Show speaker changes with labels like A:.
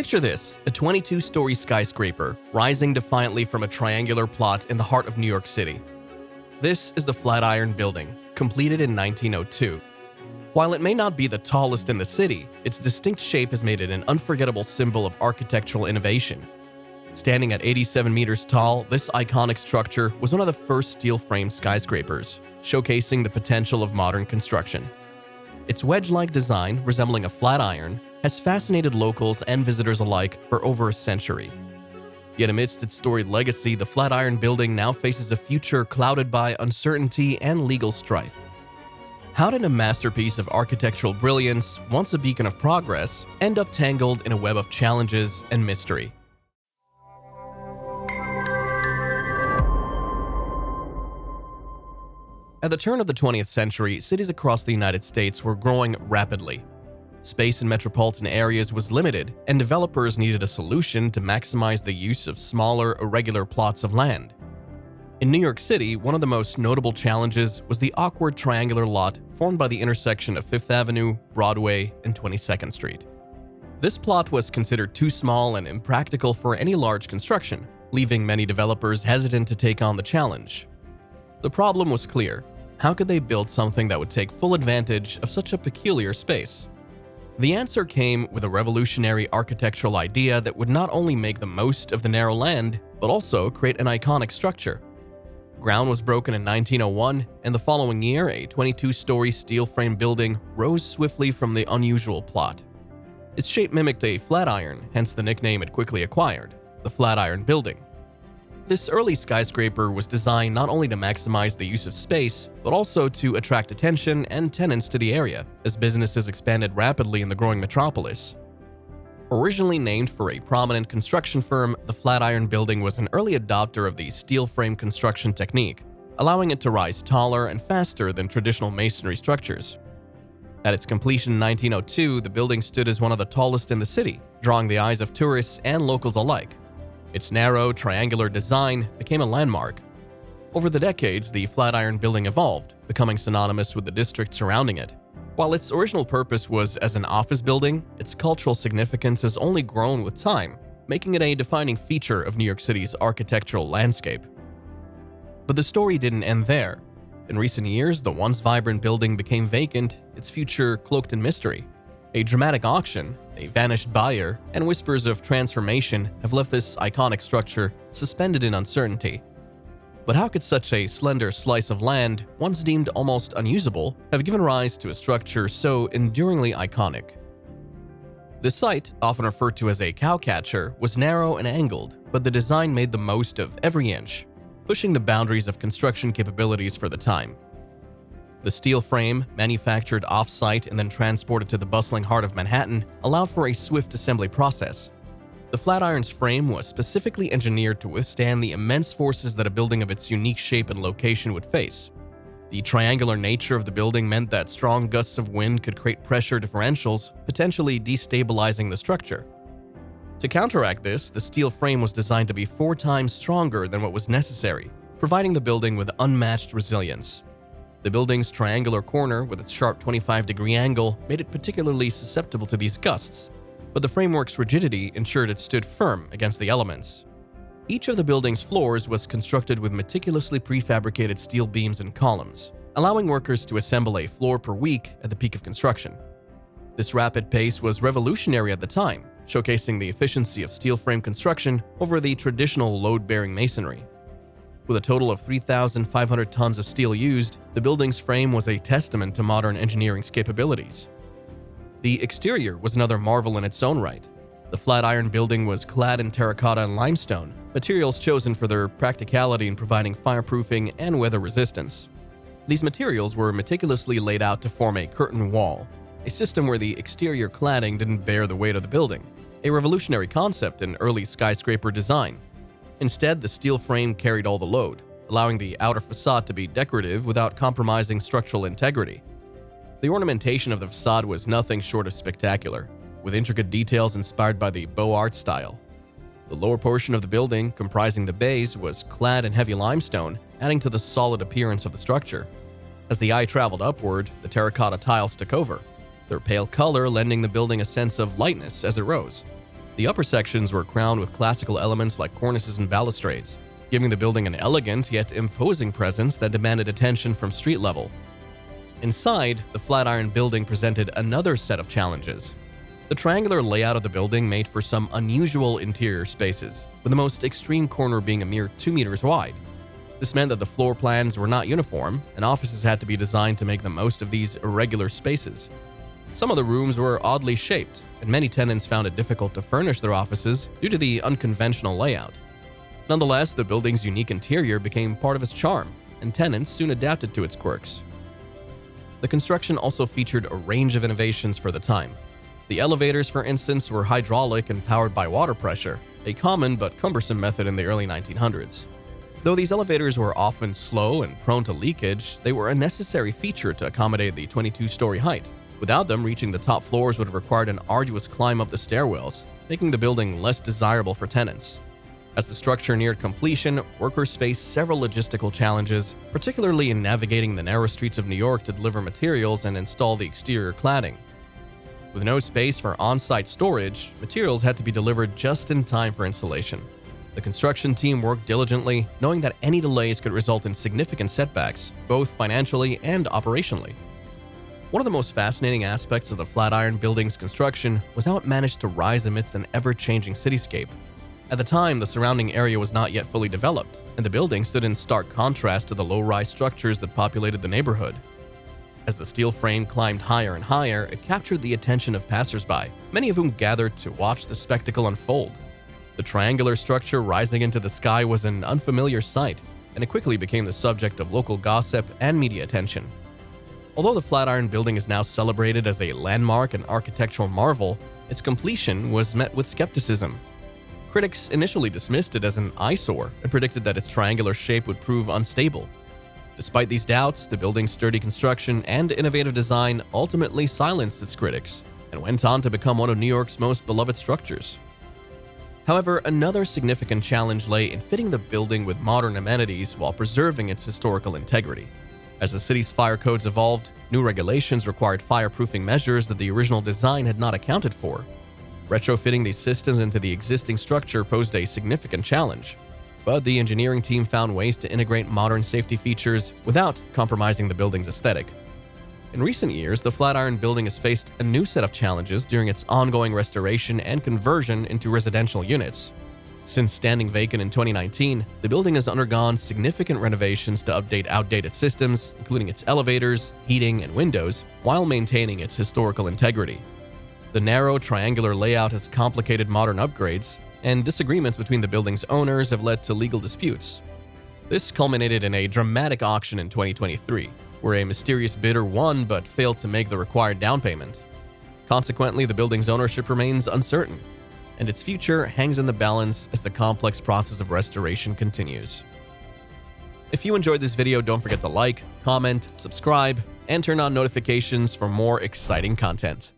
A: Picture this, a 22-story skyscraper rising defiantly from a triangular plot in the heart of New York City. This is the Flatiron Building, completed in 1902. While it may not be the tallest in the city, its distinct shape has made it an unforgettable symbol of architectural innovation. Standing at 87 meters tall, this iconic structure was one of the first steel-framed skyscrapers, showcasing the potential of modern construction. Its wedge-like design, resembling a flat iron, has fascinated locals and visitors alike for over a century. Yet amidst its storied legacy, the Flatiron Building now faces a future clouded by uncertainty and legal strife. How did a masterpiece of architectural brilliance, once a beacon of progress, end up tangled in a web of challenges and mystery? At the turn of the 20th century, cities across the United States were growing rapidly. Space in metropolitan areas was limited, and developers needed a solution to maximize the use of smaller, irregular plots of land. In New York City, one of the most notable challenges was the awkward triangular lot formed by the intersection of Fifth Avenue, Broadway, and 22nd Street. This plot was considered too small and impractical for any large construction, leaving many developers hesitant to take on the challenge. The problem was clear. How could they build something that would take full advantage of such a peculiar space? The answer came with a revolutionary architectural idea that would not only make the most of the narrow land, but also create an iconic structure. Ground was broken in 1901, and the following year, a 22-story steel-frame building rose swiftly from the unusual plot. Its shape mimicked a flat iron, hence the nickname it quickly acquired, the Flatiron Building. This early skyscraper was designed not only to maximize the use of space, but also to attract attention and tenants to the area as businesses expanded rapidly in the growing metropolis. Originally named for a prominent construction firm, the Flatiron Building was an early adopter of the steel frame construction technique, allowing it to rise taller and faster than traditional masonry structures. At its completion in 1902, the building stood as one of the tallest in the city, drawing the eyes of tourists and locals alike. Its narrow, triangular design became a landmark. Over the decades, the Flatiron Building evolved, becoming synonymous with the district surrounding it. While its original purpose was as an office building, its cultural significance has only grown with time, making it a defining feature of New York City's architectural landscape. But the story didn't end there. In recent years, the once vibrant building became vacant, its future cloaked in mystery. A dramatic auction, a vanished buyer, and whispers of transformation have left this iconic structure suspended in uncertainty. But how could such a slender slice of land, once deemed almost unusable, have given rise to a structure so enduringly iconic? The site, often referred to as a cowcatcher, was narrow and angled, but the design made the most of every inch, pushing the boundaries of construction capabilities for the time. The steel frame, manufactured off-site and then transported to the bustling heart of Manhattan, allowed for a swift assembly process. The Flatiron's frame was specifically engineered to withstand the immense forces that a building of its unique shape and location would face. The triangular nature of the building meant that strong gusts of wind could create pressure differentials, potentially destabilizing the structure. To counteract this, the steel frame was designed to be 4 times stronger than what was necessary, providing the building with unmatched resilience. The building's triangular corner, with its sharp 25-degree angle, made it particularly susceptible to these gusts, but the framework's rigidity ensured it stood firm against the elements. Each of the building's floors was constructed with meticulously prefabricated steel beams and columns, allowing workers to assemble a floor per week at the peak of construction. This rapid pace was revolutionary at the time, showcasing the efficiency of steel frame construction over the traditional load-bearing masonry. With a total of 3,500 tons of steel used, the building's frame was a testament to modern engineering's capabilities. The exterior was another marvel in its own right. The Flatiron Building was clad in terracotta and limestone, materials chosen for their practicality in providing fireproofing and weather resistance. These materials were meticulously laid out to form a curtain wall, a system where the exterior cladding didn't bear the weight of the building, a revolutionary concept in early skyscraper design. Instead, the steel frame carried all the load, allowing the outer facade to be decorative without compromising structural integrity. The ornamentation of the facade was nothing short of spectacular, with intricate details inspired by the Beaux Arts style. The lower portion of the building, comprising the bays, was clad in heavy limestone, adding to the solid appearance of the structure. As the eye traveled upward, the terracotta tiles took over, their pale color lending the building a sense of lightness as it rose. The upper sections were crowned with classical elements like cornices and balustrades, giving the building an elegant yet imposing presence that demanded attention from street level. Inside, the Flatiron Building presented another set of challenges. The triangular layout of the building made for some unusual interior spaces, with the most extreme corner being a mere 2 meters wide. This meant that the floor plans were not uniform, and offices had to be designed to make the most of these irregular spaces. Some of the rooms were oddly shaped, and many tenants found it difficult to furnish their offices due to the unconventional layout. Nonetheless, the building's unique interior became part of its charm, and tenants soon adapted to its quirks. The construction also featured a range of innovations for the time. The elevators, for instance, were hydraulic and powered by water pressure, a common but cumbersome method in the early 1900s. Though these elevators were often slow and prone to leakage, they were a necessary feature to accommodate the 22-story height. Without them, reaching the top floors would have required an arduous climb up the stairwells, making the building less desirable for tenants. As the structure neared completion, workers faced several logistical challenges, particularly in navigating the narrow streets of New York to deliver materials and install the exterior cladding. With no space for on-site storage, materials had to be delivered just in time for installation. The construction team worked diligently, knowing that any delays could result in significant setbacks, both financially and operationally. One of the most fascinating aspects of the Flatiron Building's construction was how it managed to rise amidst an ever-changing cityscape. At the time, the surrounding area was not yet fully developed, and the building stood in stark contrast to the low-rise structures that populated the neighborhood. As the steel frame climbed higher and higher, it captured the attention of passersby, many of whom gathered to watch the spectacle unfold. The triangular structure rising into the sky was an unfamiliar sight, and it quickly became the subject of local gossip and media attention. Although the Flatiron Building is now celebrated as a landmark and architectural marvel, its completion was met with skepticism. Critics initially dismissed it as an eyesore and predicted that its triangular shape would prove unstable. Despite these doubts, the building's sturdy construction and innovative design ultimately silenced its critics and went on to become one of New York's most beloved structures. However, another significant challenge lay in fitting the building with modern amenities while preserving its historical integrity. As the city's fire codes evolved, new regulations required fireproofing measures that the original design had not accounted for. Retrofitting these systems into the existing structure posed a significant challenge, but the engineering team found ways to integrate modern safety features without compromising the building's aesthetic. In recent years, the Flatiron Building has faced a new set of challenges during its ongoing restoration and conversion into residential units. Since standing vacant in 2019, the building has undergone significant renovations to update outdated systems, including its elevators, heating, and windows, while maintaining its historical integrity. The narrow, triangular layout has complicated modern upgrades, and disagreements between the building's owners have led to legal disputes. This culminated in a dramatic auction in 2023, where a mysterious bidder won but failed to make the required down payment. Consequently, the building's ownership remains uncertain, and its future hangs in the balance as the complex process of restoration continues. If you enjoyed this video, don't forget to like, comment, subscribe, and turn on notifications for more exciting content.